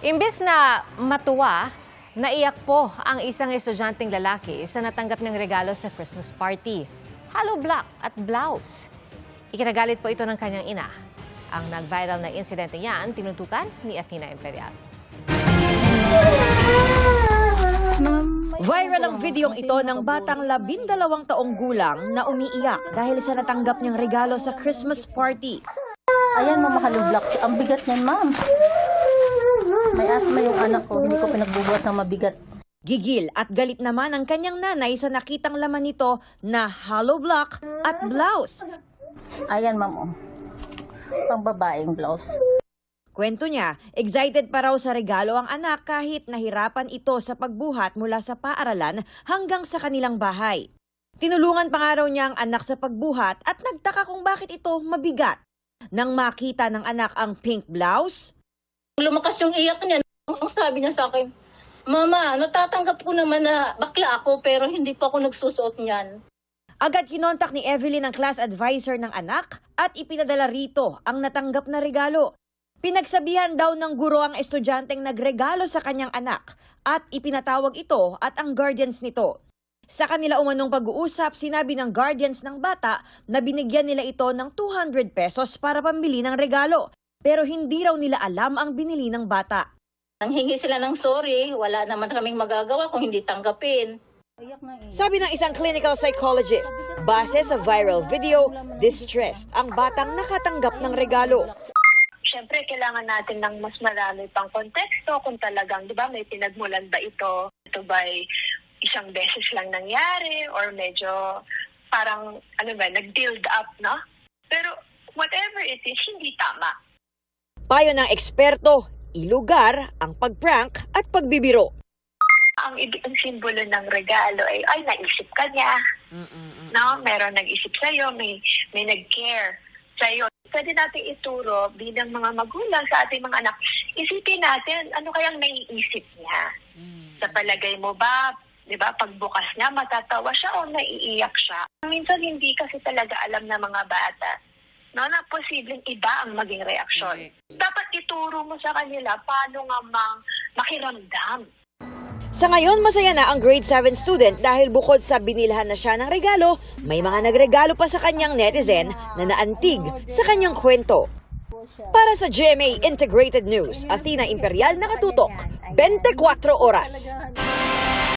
Imbes na matuwa, naiyak po ang isang estudyanteng lalaki sa natanggap ng regalo sa Christmas party. Hollow block at blouse. Ikinagalit po ito ng kanyang ina. Ang nag-viral na insidente yan, tinutukan ni Athena Imperial. Viral ang videong ito ng batang 12 taong gulang na umiiyak dahil sa natanggap niyang regalo sa Christmas party. Ayan, Mama Hollow Blocks. Ang bigat niyan, ma'am. May asthma yung anak ko. Hindi ko pinagbubuhat ng mabigat. Gigil at galit naman ang kanyang nanay sa nakitang laman nito na hollow block at blouse. Ayan, ma'am. Oh. Pang babaeng blouse. Kwento niya, excited pa raw sa regalo ang anak kahit nahirapan ito sa pagbuhat mula sa paaralan hanggang sa kanilang bahay. Tinulungan pa nga raw niya ang anak sa pagbuhat at nagtaka kung bakit ito mabigat. Nang makita ng anak ang pink blouse, Lumakas yung iyak niya. Ang sabi niya sa akin, Mama, natatanggap ko naman na bakla ako pero hindi pa ako nagsusuot niyan. agad kinontak ni Evelyn ang class advisor ng anak at ipinadala rito ang natanggap na regalo. Pinagsabihan daw ng guro ang estudyanteng nagregalo sa kanyang anak at ipinatawag ito at ang guardians nito. Sa kanila umanong pag-uusap, sinabi ng guardians ng bata na binigyan nila ito ng 200 pesos para pambili ng regalo. Pero hindi raw nila alam ang binili ng bata. Nanghingi sila ng sorry, wala naman kaming magagawa kung hindi tanggapin. Sabi ng isang clinical psychologist, base sa viral video, distressed ang batang nakatanggap ng regalo. Siyempre, kailangan natin ng mas marami pang konteksto kung talagang, di ba, may pinagmulan ba ito? Ito ba'y isang beses lang nangyari or medyo parang, nag-build up, no? Pero whatever it is, hindi tama. Payo ng eksperto, ilugar ang pagprank at pagbibiro. Ang simbolo ng regalo ay naisip ka niya. No? Meron nag-isip sa'yo, may nag-care sa'yo. Pwede natin ituro bilang mga magulang sa ating mga anak. Isipin natin, ano kayang naiisip niya? Sa palagay mo ba, di ba, pagbukas niya, matatawa siya o naiiyak siya? Minsan hindi kasi talaga alam ng mga bata na posibleng iba ang maging reaksyon. Dapat ituro mo sa kanila paano nga makiramdam. Sa ngayon, masaya na ang grade 7 student dahil bukod sa binilhan na siya ng regalo, may mga nagregalo pa sa kanyang netizen na naantig sa kanyang kwento. Para sa GMA Integrated News, Athena Imperial, nakatutok, 24 oras.